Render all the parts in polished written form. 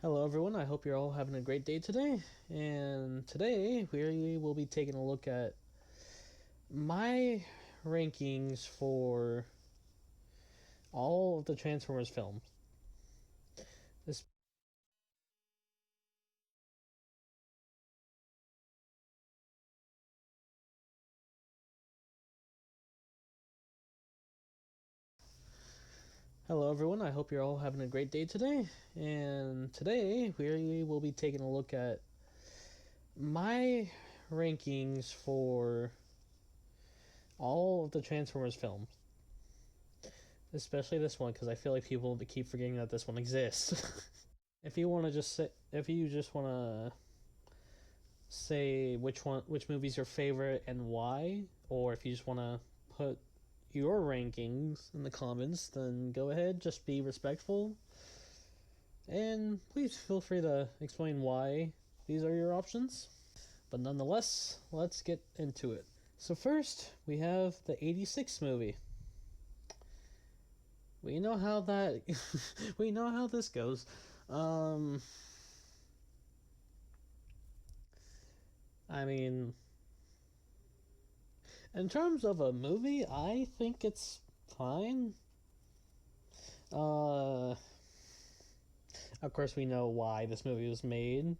Hello, everyone. I hope you're all having a great day today. And today we will be taking a look at my rankings for all of the Transformers films. This, Hello, everyone. I hope you're all having a great day today. And today we will be taking a look at my rankings for all of the Transformers films. Especially this one, because I feel like people keep forgetting that this one exists. If you just want to say which movie's your favorite and why, or if you just want to put your rankings in the comments, then go ahead, just be respectful, and please feel free to explain why these are your options. But nonetheless, let's get into it. So first, we have the 86 movie. We know how that we know how this goes. Um I mean, in terms of a movie, I think it's fine. Uh, of course, we know why this movie was made.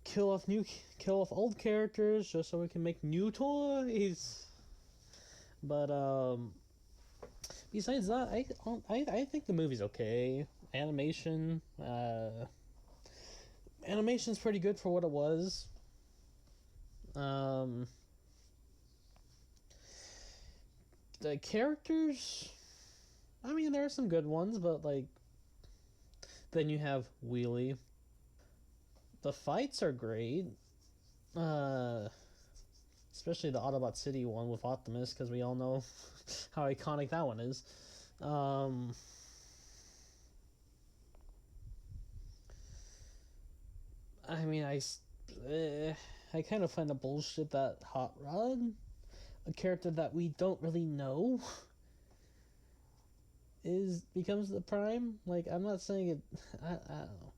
Kill off old characters just so we can make new toys. But besides that, I think the movie's okay. Animation's pretty good for what it was. Um, the characters, I mean, there are some good ones, but like, then you have Wheelie. The fights are great. Uh, Especially the Autobot City one with Optimus, because we all know how iconic that one is. Um, I mean, I kind of find it bullshit that Hot Rod, a character that we don't really know, is becomes the Prime. Like, I'm not saying it. I don't know.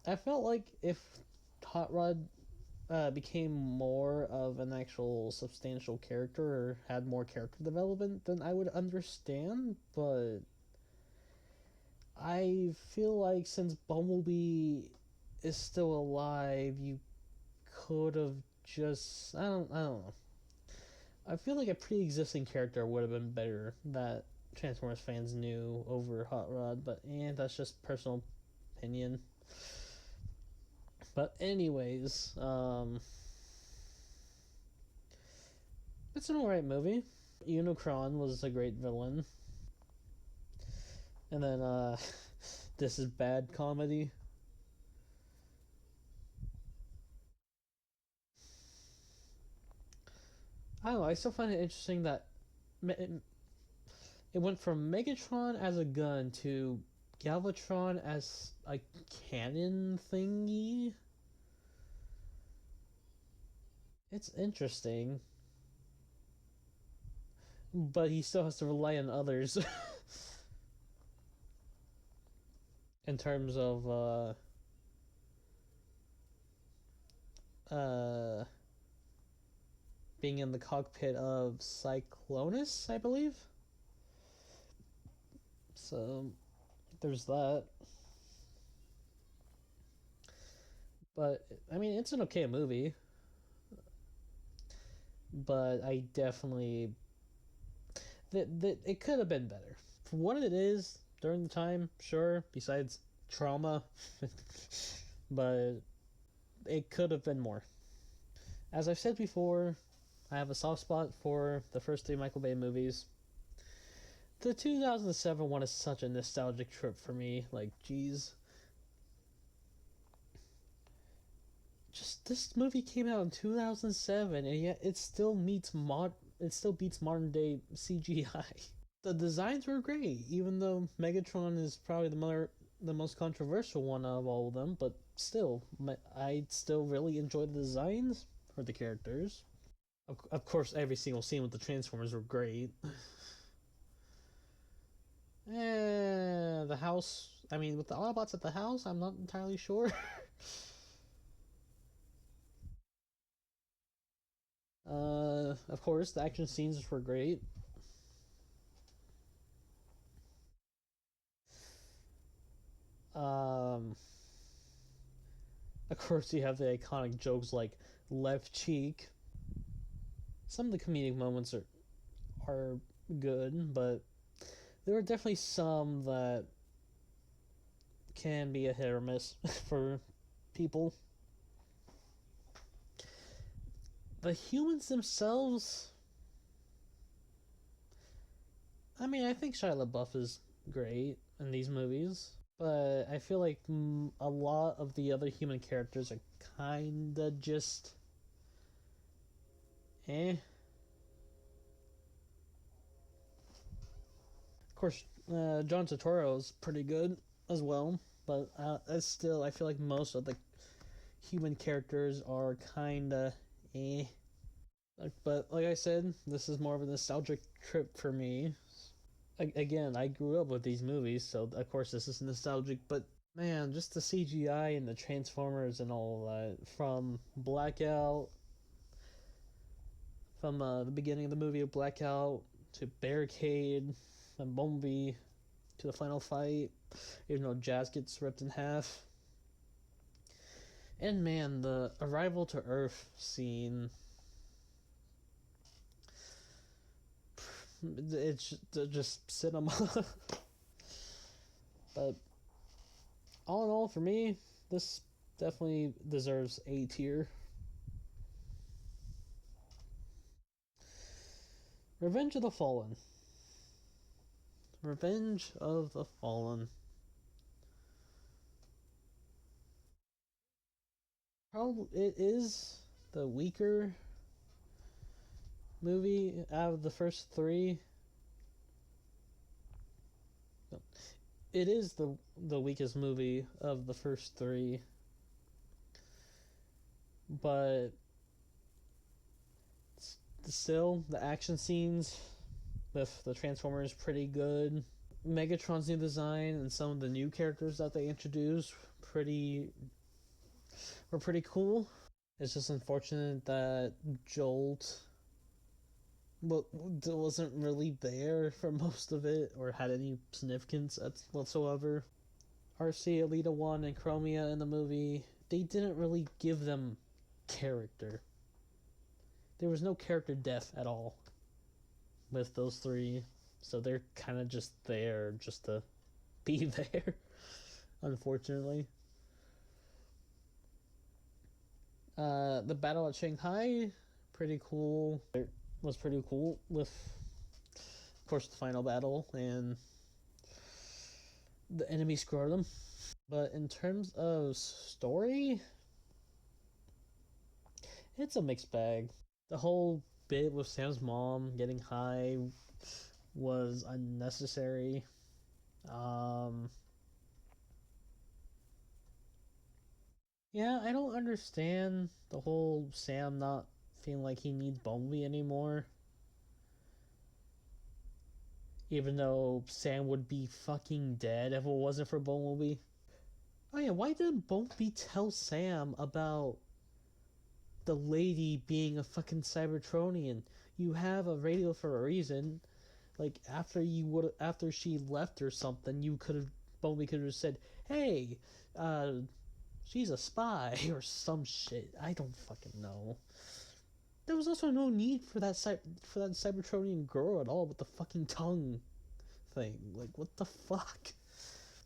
I felt like if Hot Rod became more of an actual substantial character or had more character development, then I would understand. But I feel like since Bumblebee is still alive, you could have just I don't know. I feel like a pre-existing character would have been better that Transformers fans knew over Hot Rod, but that's just personal opinion. But anyways, it's an alright movie. Unicron was a great villain. And then this is bad comedy. I don't know, I still find it interesting that it went from Megatron as a gun to Galvatron as a cannon thingy. It's interesting, but he still has to rely on others in terms of uh, being in the cockpit of Cyclonus, I believe. So there's that. But I mean, it's an okay movie, but I definitely that it could have been better for what it is during the time. Sure, besides trauma, but it could have been more. As I've said before, I have a soft spot for the first three Michael Bay movies. The 2007 one is such a nostalgic trip for me. Like, geez, just this movie came out in 2007, and yet it still beats modern day CGI. The designs were great, even though Megatron is probably the most controversial one of all of them. But still, I still really enjoy the designs for the characters. Of course, every single scene with the Transformers were great. The house I mean, with the Autobots at the house, I'm not entirely sure. Of course, the action scenes were great. Um, of course, you have the iconic jokes like left cheek. Some of the comedic moments are good, but there are definitely some that can be a hit or miss for people. The humans themselves, I mean, I think Shia LaBeouf is great in these movies, but I feel like a lot of the other human characters are kinda just eh. Of course, John Turturro is pretty good as well, but still, I feel like most of the human characters are kinda eh. But like I said, this is more of a nostalgic trip for me. Again, I grew up with these movies, so of course this is nostalgic. But man, just the CGI and the Transformers and all that from Blackout, from the beginning of the movie of Blackout to Barricade and Bumblebee to the final fight, even though Jazz gets ripped in half. And man, the arrival to Earth scene, it's just cinema. But all in all, for me, this definitely deserves A tier. Revenge of the Fallen. Revenge of the Fallen. Probably it is the weaker movie out of the first three. It is the weakest movie of the first three, but still the action scenes with the Transformers pretty good. Megatron's new design and some of the new characters that they introduced pretty were pretty cool. It's just unfortunate that Jolt wasn't really there for most of it or had any significance whatsoever. RC, Alita 1, and Chromia in the movie, they didn't really give them character. There was no character depth at all with those three, so they're kind of just there just to be there, unfortunately. The battle at Shanghai, pretty cool. It was pretty cool with, of course, the final battle and the enemy scrotum. But in terms of story, it's a mixed bag. The whole bit with Sam's mom getting high was unnecessary. Um, yeah, I don't understand the whole Sam not feeling like he needs Bumblebee anymore. Even though Sam would be fucking dead if it wasn't for Bumblebee. Oh yeah, why didn't Bumblebee tell Sam about the lady being a fucking Cybertronian? You have a radio for a reason. Like after she left or something, you could have Bumblebee could have said, "Hey, uh, she's a spy" or some shit. I don't fucking know. There was also no need for that Cybertronian girl at all with the fucking tongue thing. Like what the fuck?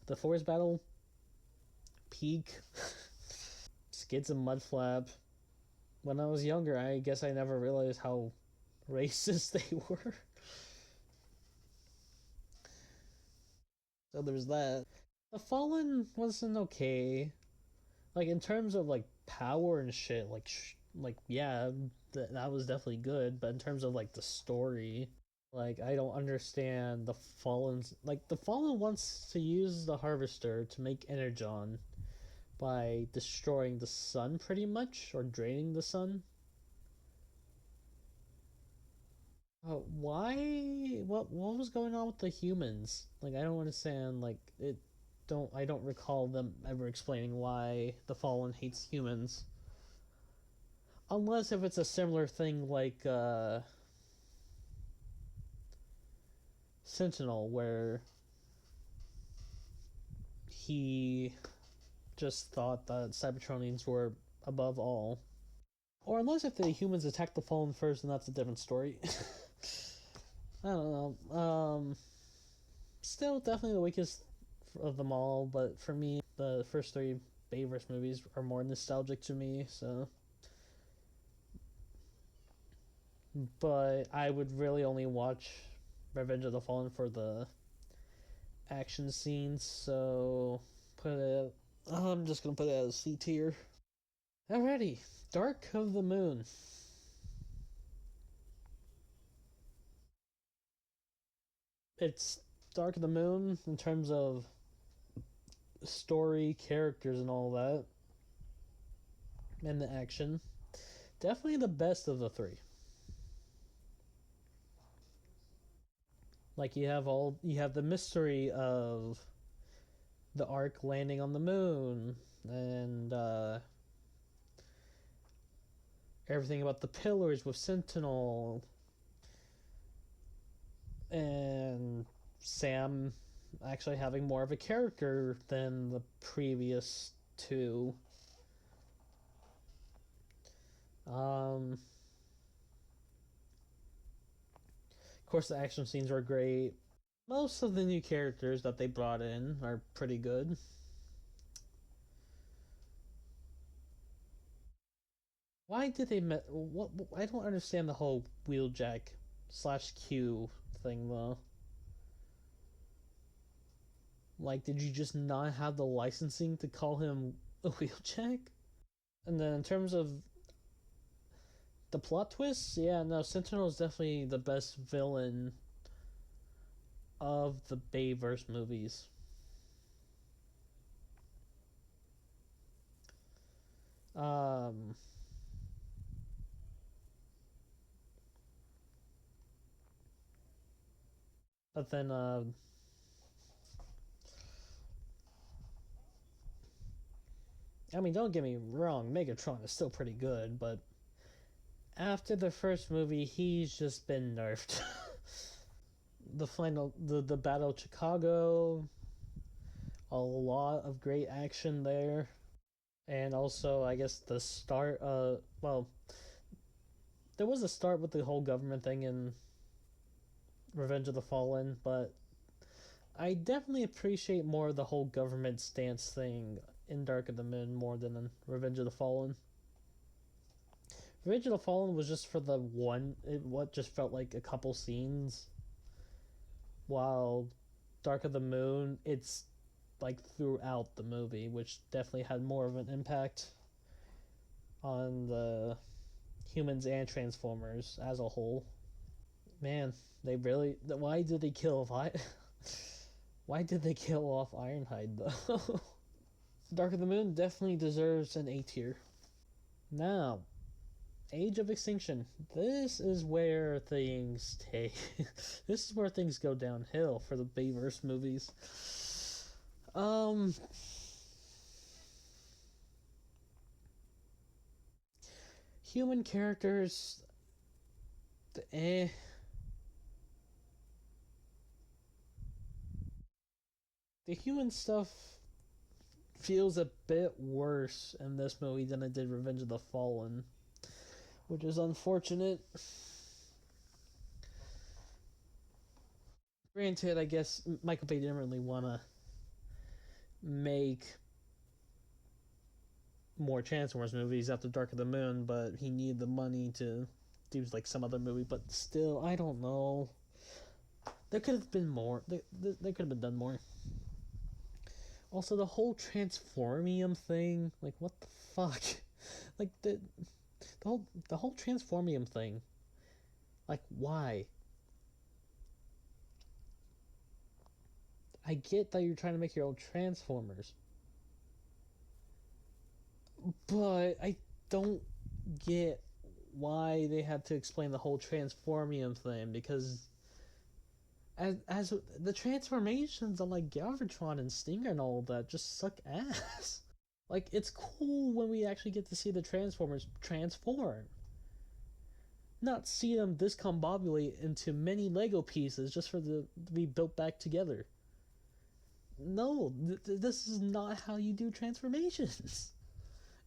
The forest battle, peak. Skids and Mudflap. When I was younger, I guess I never realized how racist they were. So there's that. The Fallen wasn't okay. Like in terms of like power and shit, like yeah, that was definitely good. But in terms of like the story, like I don't understand the Fallen's. Like the Fallen wants to use the Harvester to make Energon by destroying the sun, pretty much, or draining the sun. Why? What was going on with the humans? Like I don't understand. Like it. I don't recall them ever explaining why the Fallen hates humans. Unless if it's a similar thing like Sentinel, where he just thought that Cybertronians were above all. Or unless if the humans attack the Fallen first, and that's a different story. I don't know. Still, definitely the weakest of them all, but for me, the first three Bayverse movies are more nostalgic to me, so. But I would really only watch Revenge of the Fallen for the action scenes, so put it. I'm just gonna put it as C tier. Alrighty, Dark of the Moon. It's Dark of the Moon in terms of story, characters, and all that, and the action. Definitely the best of the three. Like you have the mystery of the Ark landing on the moon, and everything about the pillars with Sentinel, and Sam actually having more of a character than the previous two. Of course, the action scenes were great. Most of the new characters that they brought in are pretty good. Why did they what? I don't understand the whole Wheeljack slash Q thing though. Like, did you just not have the licensing to call him a Wheeljack? And then in terms of the plot twists, yeah, no, Sentinel is definitely the best villain of the Bayverse movies. Um, but then I mean, don't get me wrong, Megatron is still pretty good, but after the first movie, he's just been nerfed. The Battle of Chicago, a lot of great action there, and also I guess the start. Well, there was a start with the whole government thing in Revenge of the Fallen, but I definitely appreciate more of the whole government stance thing in Dark of the Moon more than in Revenge of the Fallen. Revenge of the Fallen was just for the one, what just felt like a couple scenes, while Dark of the Moon, it's like throughout the movie, which definitely had more of an impact on the humans and Transformers as a whole. Man, they really. Why did they kill? Why did they kill off Ironhide though? Dark of the Moon definitely deserves an A tier. Now, Age of Extinction. This is where things take. This is where things go downhill for the Bayverse movies. Human characters. Eh. The human stuff feels a bit worse in this movie than it did Revenge of the Fallen, which is unfortunate. Granted, I guess Michael Bay didn't really want to make more Transformers movies after Dark of the Moon, but he needed the money to do like some other movie. But still, I don't know. There could have been more. There could have been done more. Also, the whole Transformium thing, like what the fuck? Like the whole Transformium thing. Like why? I get that you're trying to make your own Transformers, but I don't get why they had to explain the whole Transformium thing, because as the transformations on like Galvatron and Stinger and all that just suck ass. Like it's cool when we actually get to see the Transformers transform, not see them discombobulate into many Lego pieces just for the to be built back together. No, this is not how you do transformations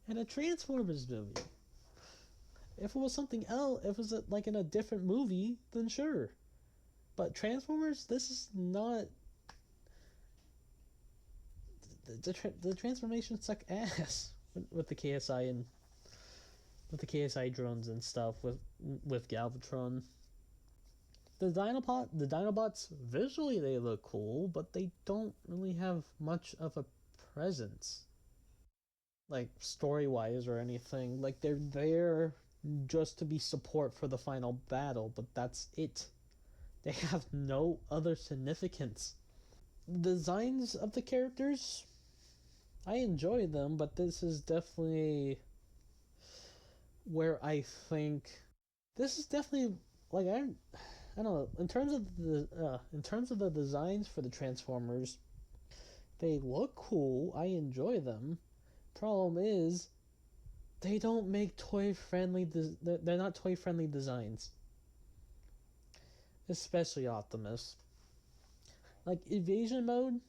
in a Transformers movie. If it was something else, if it was like in a different movie, then sure. But Transformers, this is not. The transformations suck ass with the KSI and with the KSI drones and stuff with Galvatron. The Dinobots visually they look cool, but they don't really have much of a presence, like story wise or anything. Like they're there just to be support for the final battle, but that's it. They have no other significance. The designs of the characters, I enjoy them, but this is definitely where I think this is definitely like I don't know, in terms of the designs for the Transformers, they look cool. I enjoy them. Problem is, they don't make toy friendly. They're not toy friendly designs, especially Optimus. Like evasion mode,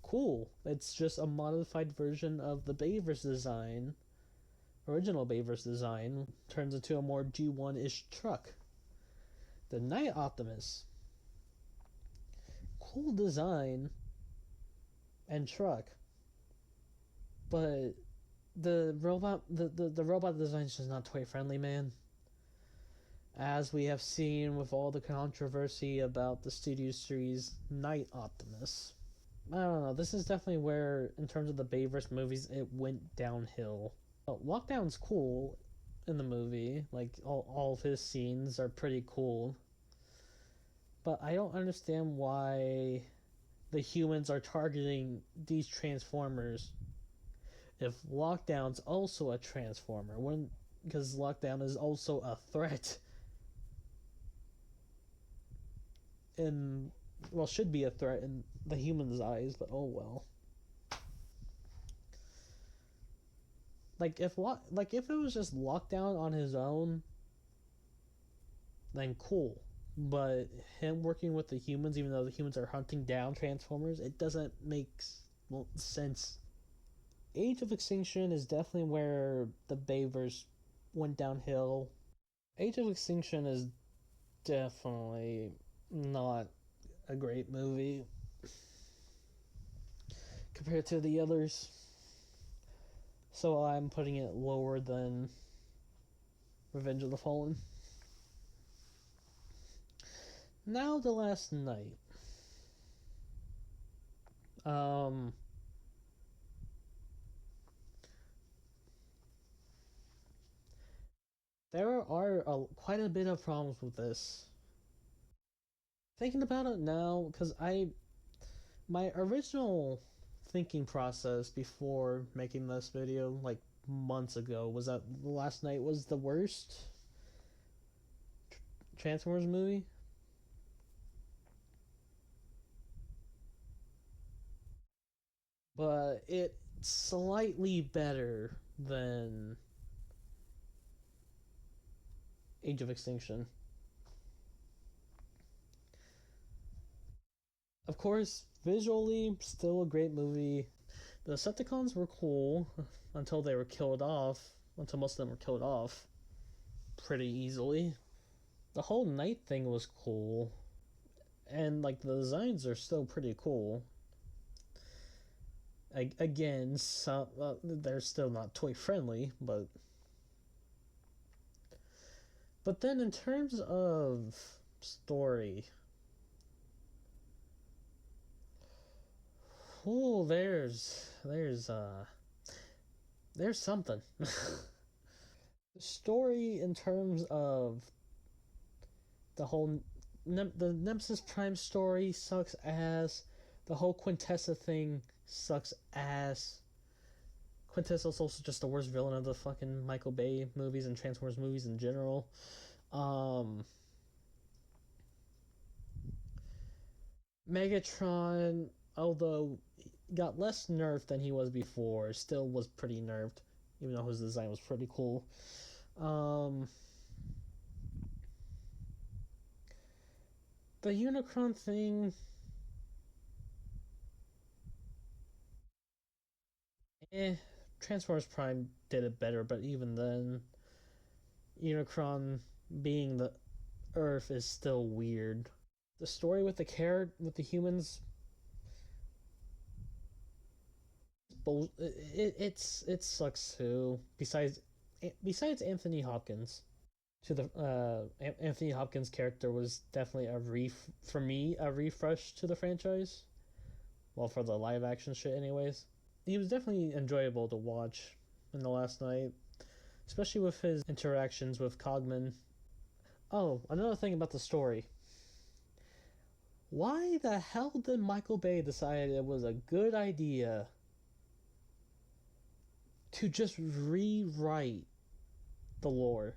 cool. It's just a modified version of the Bayverse design. Original Bayverse design turns into a more G1-ish truck. The Night Optimus, cool design and truck, but the robot design is just not toy friendly, man. As we have seen with all the controversy about the Studio Series Night Optimus. I don't know, this is definitely where, in terms of the Bayverse movies, it went downhill. Lockdown's cool in the movie, like all of his scenes are pretty cool. But I don't understand why the humans are targeting these Transformers if Lockdown's also a Transformer. When because Lockdown is also a threat. In well, should be a threat in the humans' eyes, but oh well. Like if it was just Lockdown on his own, then cool. But him working with the humans, even though the humans are hunting down Transformers, it doesn't make sense. Age of Extinction is definitely where the Bayverse went downhill. Age of Extinction is definitely not a great movie compared to the others. So I'm putting it lower than Revenge of the Fallen. Now the Last Night. There are quite a bit of problems with this. Thinking about it now, because my original thinking process before making this video, like months ago, was that The Last Night was the worst Transformers movie. But it's slightly better than Age of Extinction. Of course, visually, still a great movie. The Decepticons were cool until they were killed off, until most of them were killed off pretty easily. The whole night thing was cool, and like the designs are still pretty cool. Again, they're still not toy friendly, but then in terms of story, oh, there's something. The story in terms of the whole the Nemesis Prime story sucks ass. The whole Quintessa thing sucks ass. Quintessa's also just the worst villain of the fucking Michael Bay movies and Transformers movies in general. Megatron, although got less nerfed than he was before, still was pretty nerfed, even though his design was pretty cool. Um, the Unicron thing, eh. Transformers Prime did it better, but even then, Unicron being the Earth is still weird. The story with the humans, it sucks too. Besides Anthony Hopkins, Anthony Hopkins' character was definitely for me a refresh to the franchise. Well, for the live action shit, anyways. He was definitely enjoyable to watch in the last night, especially with his interactions with Cogman. Oh, another thing about the story. Why the hell did Michael Bay decide it was a good idea to just rewrite the lore?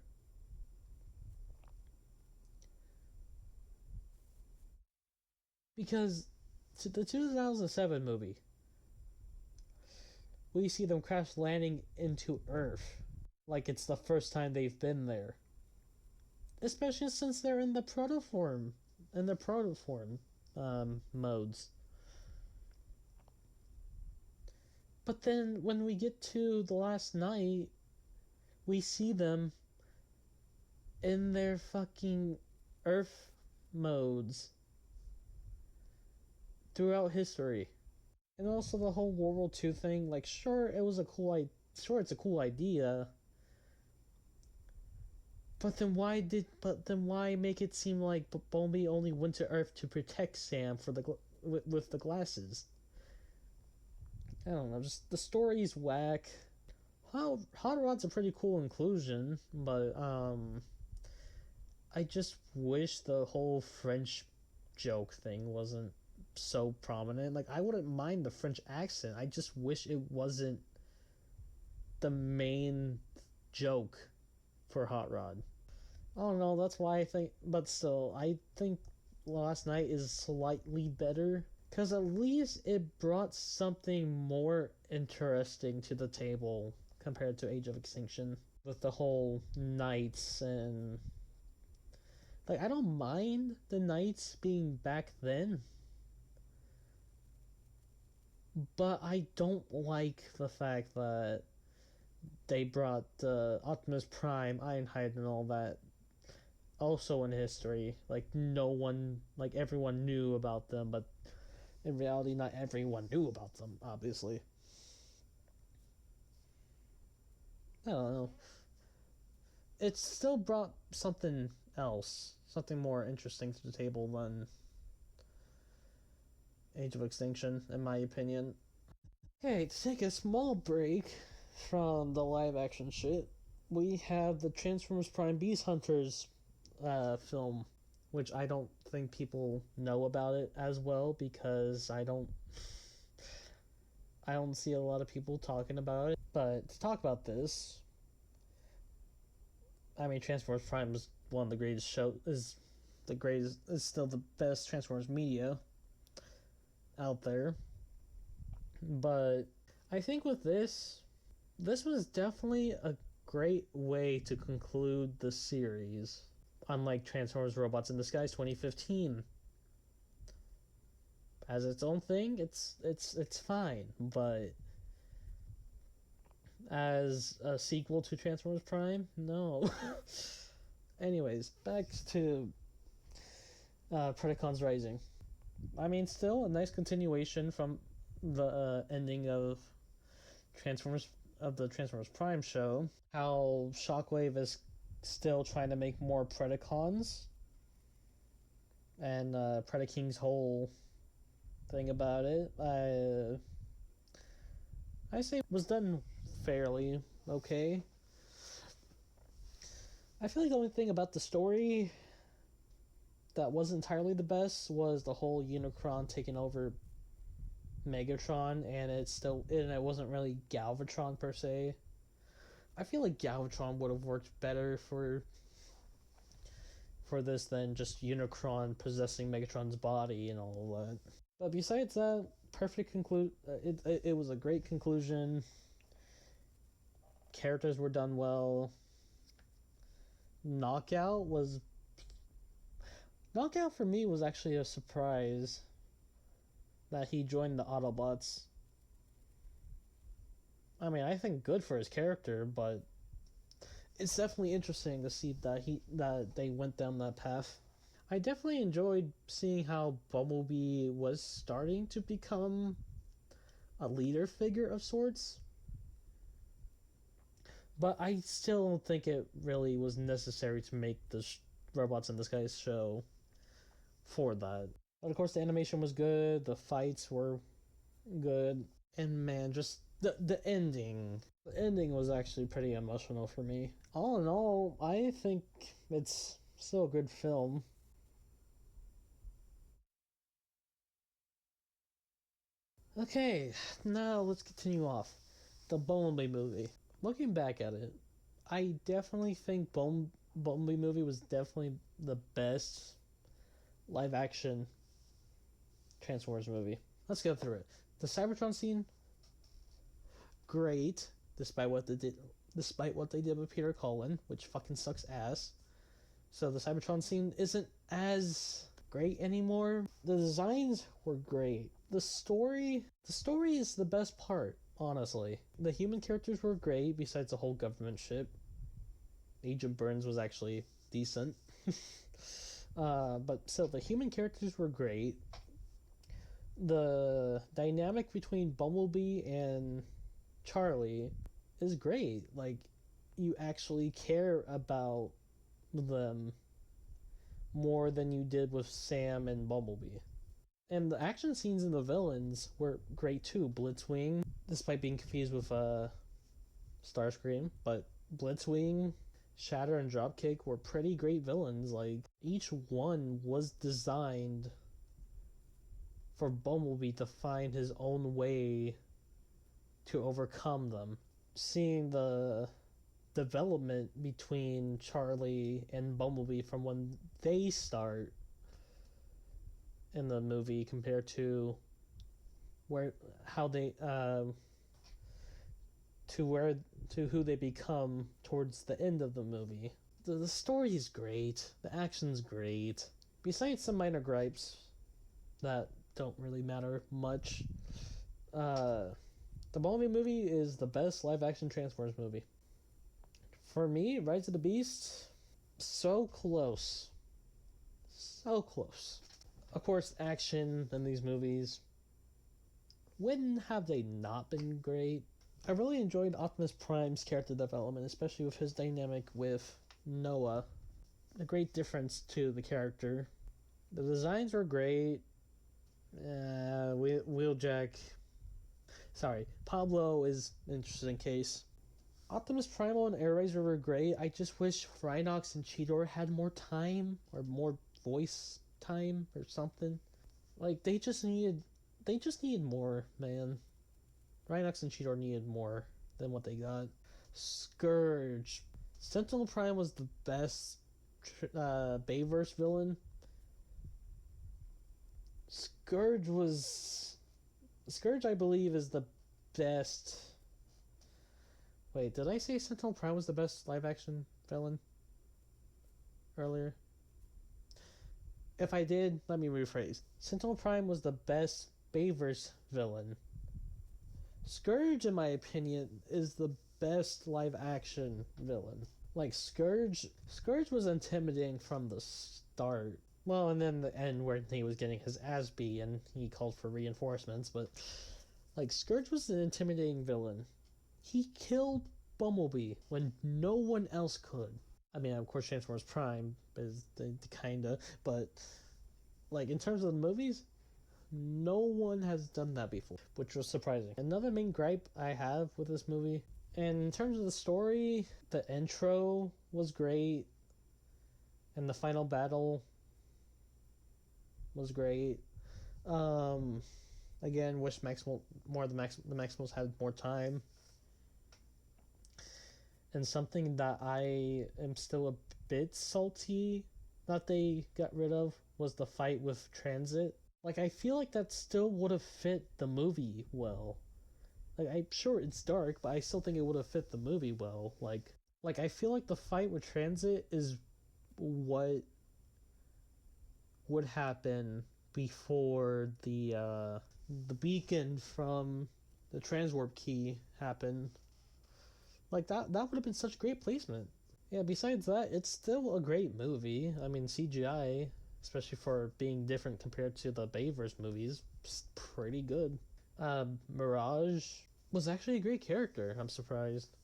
Because to the 2007 movie, we see them crash landing into Earth like it's the first time they've been there. Especially since they're in the protoform modes. But then when we get to the last night, we see them in their fucking Earth modes throughout history. And also the whole World War II thing, like sure it's a cool idea. But then why make it seem like Bumblebee only went to Earth to protect Sam with the glasses? I don't know, just the story's whack. Hot Rod's a pretty cool inclusion, but I just wish the whole French joke thing wasn't so prominent. Like I wouldn't mind the French accent. I just wish it wasn't the main joke for Hot Rod. I don't know, that's why I think, but still, I think Last Night is slightly better. Because at least it brought something more interesting to the table compared to Age of Extinction. With the whole knights and. Like, I don't mind the knights being back then. But I don't like the fact that they brought Optimus Prime, Ironhide, and all that also in history. Like everyone knew about them, but in reality, not everyone knew about them. Obviously, I don't know. It still brought something else, something more interesting to the table than Age of Extinction, in my opinion. Okay, to take a small break from the live action shit, we have the Transformers Prime Beast Hunters film, which I don't think people know about it as well because I don't see a lot of people talking about it. But to talk about this, I mean, Transformers Prime is one of the greatest is still the best Transformers media out there. But I think with this was definitely a great way to conclude the series. Unlike Transformers Robots in Disguise 2015, as its own thing, it's fine. But as a sequel to Transformers Prime, no. Anyways, back to Predacons Rising. I mean, still a nice continuation from the ending of Transformers of the Transformers Prime show. How Shockwave is still trying to make more Predacons, and Predaking's whole thing about it. I say was done fairly okay. I feel like the only thing about the story that wasn't entirely the best was the whole Unicron taking over Megatron, and it wasn't really Galvatron per se. I feel like Galvatron would have worked better for this than just Unicron possessing Megatron's body and all that. But besides that, perfect conclude. It was a great conclusion. Characters were done well. Knockout was Knockout for me was actually a surprise that he joined the Autobots. I mean, I think good for his character, but it's definitely interesting to see that they went down that path. I definitely enjoyed seeing how Bumblebee was starting to become a leader figure of sorts. But I still don't think it really was necessary to make the Robots in Disguise show for that. But of course, the animation was good, the fights were good, and man, just the ending. The ending was actually pretty emotional for me. All in all, I think it's still a good film. Okay, now let's continue off. The Bumblebee movie. Looking back at it, I definitely think Bumblebee movie was definitely the best live action Transformers movie. Let's go through it. The Cybertron scene, great, despite what they did with Peter Cullen, which fucking sucks ass. So the Cybertron scene isn't as great anymore. The designs were great. The story is the best part, honestly. The human characters were great, besides the whole government shit. Agent Burns was actually decent. But still, the human characters were great. The dynamic between Bumblebee and Charlie is great. Like, you actually care about them more than you did with Sam and Bumblebee. And the action scenes and the villains were great too. Blitzwing, despite being confused with Starscream, but Blitzwing, Shatter, and Dropkick were pretty great villains. Like, each one was designed for Bumblebee to find his own way to overcome them. Seeing the development between Charlie and Bumblebee from when they start in the movie compared to where how they to who they become towards the end of the movie. The story is great. The action's great. Besides some minor gripes that don't really matter much, the Bumblebee movie is the best live action Transformers movie. For me, Rise of the Beast, so close. So close. Of course, action in these movies, when have they not been great? I really enjoyed Optimus Prime's character development, especially with his dynamic with Noah. A great difference to the character. The designs were great. Wheeljack. Sorry, Pablo is an interesting case. Optimus Primal and Airazor were great. I just wish Rhinox and Cheetor had more time or more voice time or something. Like, they just needed more, man. Rhinox and Cheetor needed more than what they got. Scourge. Sentinel Prime was the best Bayverse villain. Scourge, I believe, is the best. Wait, did I say Sentinel Prime was the best live action villain earlier? If I did, let me rephrase. Sentinel Prime was the best Bayverse villain. Scourge, in my opinion, is the best live action villain. Like, Scourge was intimidating from the start. Well, and then the end where he was getting his ass beat and he called for reinforcements, but like, Scourge was an intimidating villain. He killed Bumblebee when no one else could. I mean, of course, Transformers Prime is kinda, but like, in terms of the movies, no one has done that before, which was surprising. Another main gripe I have with this movie, and in terms of the story, the intro was great, and the final battle was great. Again, wish the Maximals had more time. And something that I am still a bit salty that they got rid of was the fight with Transit. Like, I feel like that still would have fit the movie well. Like, I'm sure it's dark, but I still think it would have fit the movie well. Like I feel like the fight with Transit is what would happen before the beacon from the transwarp key happened. Like that would have been such great placement. Yeah, besides that, it's still a great movie. I mean, CGI, especially for being different compared to the Bayverse movies, is pretty good. Mirage was actually a great character. I'm surprised.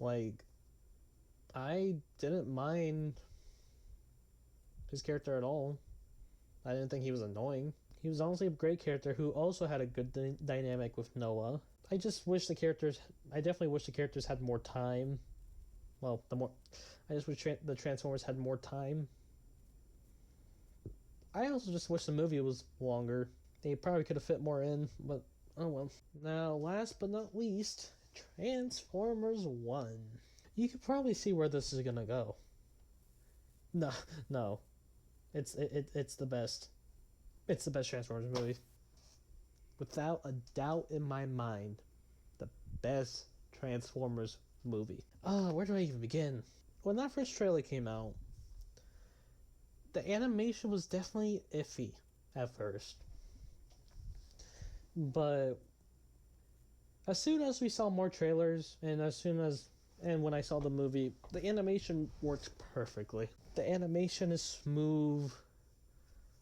Like, I didn't mind his character at all. I didn't think he was annoying. He was honestly a great character who also had a good dynamic with Noah. I just wish the characters. I definitely wish the characters had more time. Well, the more. I just wish the Transformers had more time. I also just wish the movie was longer. They probably could have fit more in, but oh well. Now, last but not least, Transformers 1. You could probably see where this is gonna go. No, no. It's the best. It's the best Transformers movie. Without a doubt in my mind, the best Transformers movie. Where do I even begin? When that first trailer came out, the animation was definitely iffy at first. But as soon as we saw more trailers and when I saw the movie, the animation worked perfectly. The animation is smooth.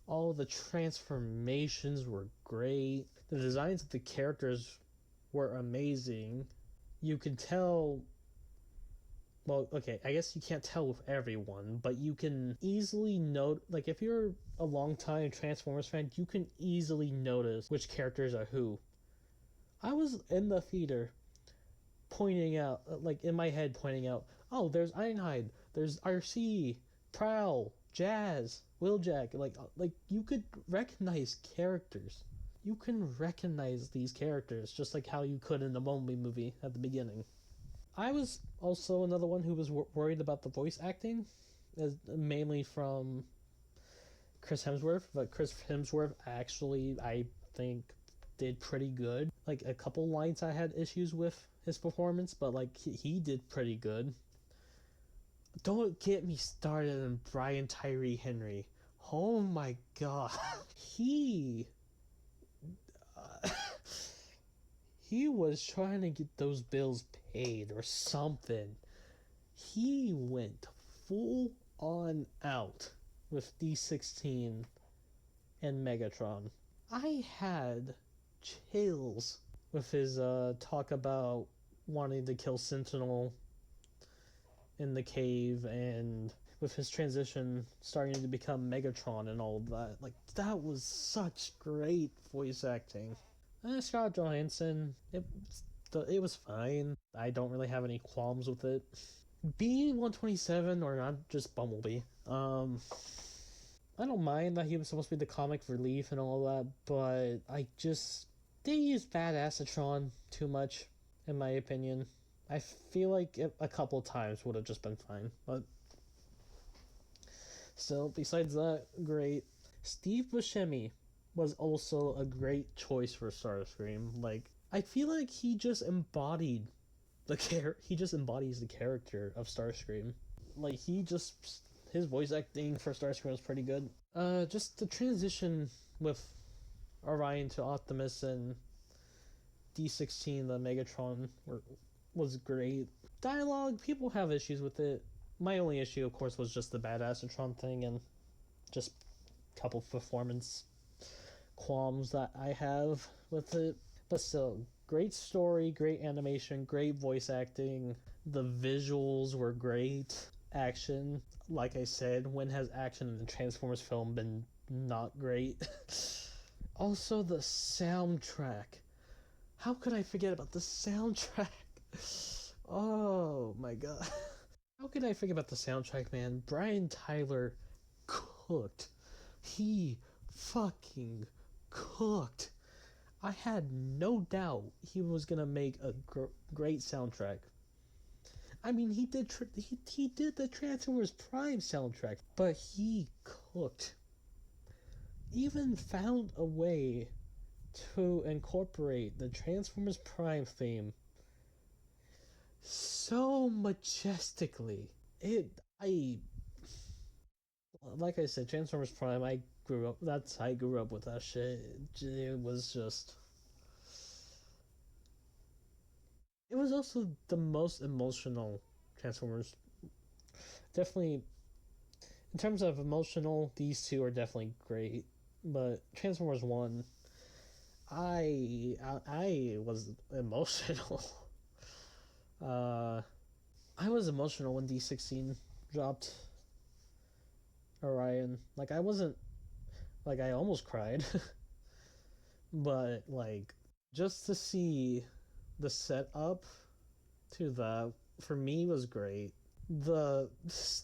All the transformations were great. The designs of the characters were amazing. You could tell. Well, okay, I guess you can't tell with everyone, but you can easily note. Like, if you're a long-time Transformers fan, you can easily notice which characters are who. I was in the theater pointing out, like, in my head, pointing out, oh, there's Einhide, there's RC, Prowl, Jazz, Wheeljack. Like you could recognize characters. You can recognize these characters just like how you could in the Bumblebee movie at the beginning. I was also another one who was worried about the voice acting, mainly from Chris Hemsworth, but Chris Hemsworth actually, I think, did pretty good. Like, a couple lines I had issues with his performance, but like he did pretty good. Don't get me started on Brian Tyree Henry. Oh my god. He uh, he was trying to get those bills paid or something. He went full on out with D16 and Megatron. I had chills with his talk about wanting to kill Sentinel in the cave, and with his transition starting to become Megatron and all of that. Like, that was such great voice acting. Scarlett Johansson, it was fine. I don't really have any qualms with it. B-127, or not just Bumblebee, I don't mind that he was supposed to be the comic relief and all that, but they used Badassatron too much, in my opinion. I feel like a couple times would have just been fine, but still, besides that, great. Steve Buscemi was also a great choice for Starscream. Like, I feel like he just embodied he just embodies the character of Starscream. Like, his voice acting for Starscream was pretty good. Just the transition with Orion to Optimus and D16, the Megatron, was great. Dialogue, people have issues with it. My only issue, of course, was just the Badassatron thing and just a couple performance qualms that I have with it. But still, great story, great animation, great voice acting. The visuals were great. Action, like I said, when has action in the Transformers film been not great? Also, the soundtrack. How could I forget about the soundtrack? Oh my god. How could I forget about the soundtrack, man? Brian Tyler cooked. He fucking cooked. I had no doubt he was gonna make a great soundtrack. I mean, he did the Transformers Prime soundtrack, but he cooked. Even found a way to incorporate the Transformers Prime theme so majestically. It I like I said, Transformers Prime. I grew up with that shit. It was just. It was also the most emotional Transformers. Definitely, in terms of emotional, these two are definitely great. But Transformers One, I was emotional. uh, I was emotional when D16 dropped Orion. Like I wasn't like I almost cried, but like just to see the setup to that for me was great. The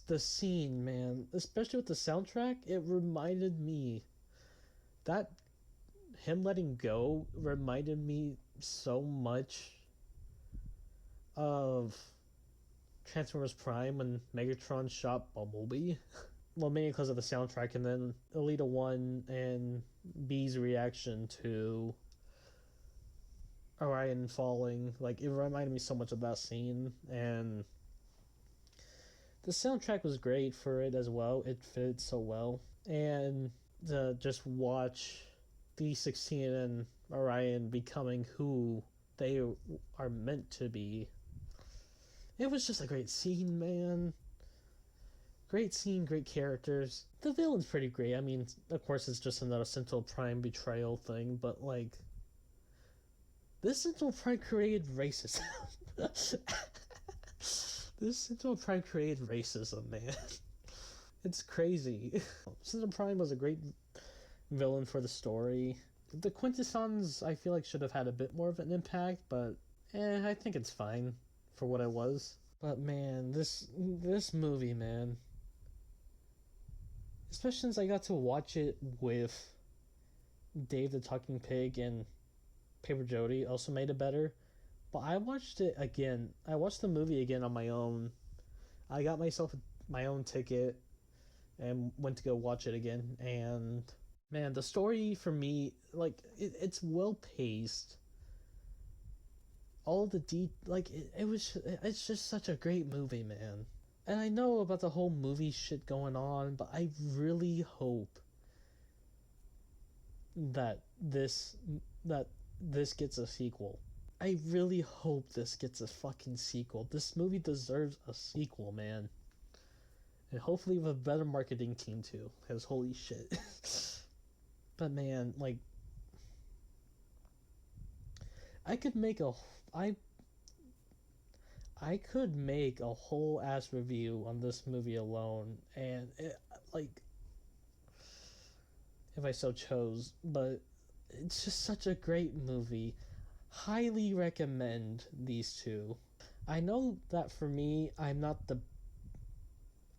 the scene, man, especially with the soundtrack, it reminded me that him letting go reminded me so much of Transformers Prime when Megatron shot Bumblebee. Well, mainly because of the soundtrack, and then Alita 1 and B's reaction to Orion falling. Like, it reminded me so much of that scene, and the soundtrack was great for it as well. It fitted so well. And to just watch D16 and Orion becoming who they are meant to be. It was just a great scene, man. Great scene, great characters. The villain's pretty great. I mean, of course, it's just another Central Prime betrayal thing, but like, this Central Prime created racism. This Central Prime created racism, man. It's crazy. Central Prime was a great villain for the story. The Quintessons, I feel like, should have had a bit more of an impact, but I think it's fine for what it was. But man, this movie, man, especially since I got to watch it with Dave the Talking Pig and Paper Jody, also made it better. But I watched it again. I watched the movie again on my own. I got myself my own ticket and went to go watch it again. And man, the story for me, like, it's well paced. All the it's just such a great movie, man. And I know about the whole movie shit going on, but I really hope that this gets a sequel. I really hope this gets a fucking sequel. This movie deserves a sequel, man. And hopefully with a better marketing team too, because holy shit. But man, like, I could make a I I could make a whole ass review on this movie alone, and like, if I so chose, but it's just such a great movie. Highly recommend these two. I know that for me, I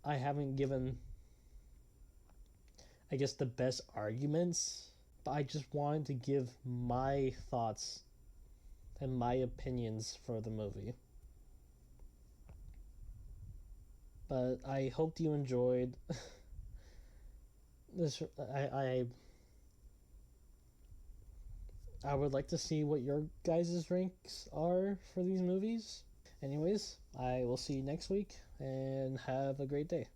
haven't given, I guess, the best arguments, but I just wanted to give my thoughts and my opinions for the movie. But I hope you enjoyed this. I would like to see what your guys' ranks are for these movies. Anyways, I will see you next week and have a great day.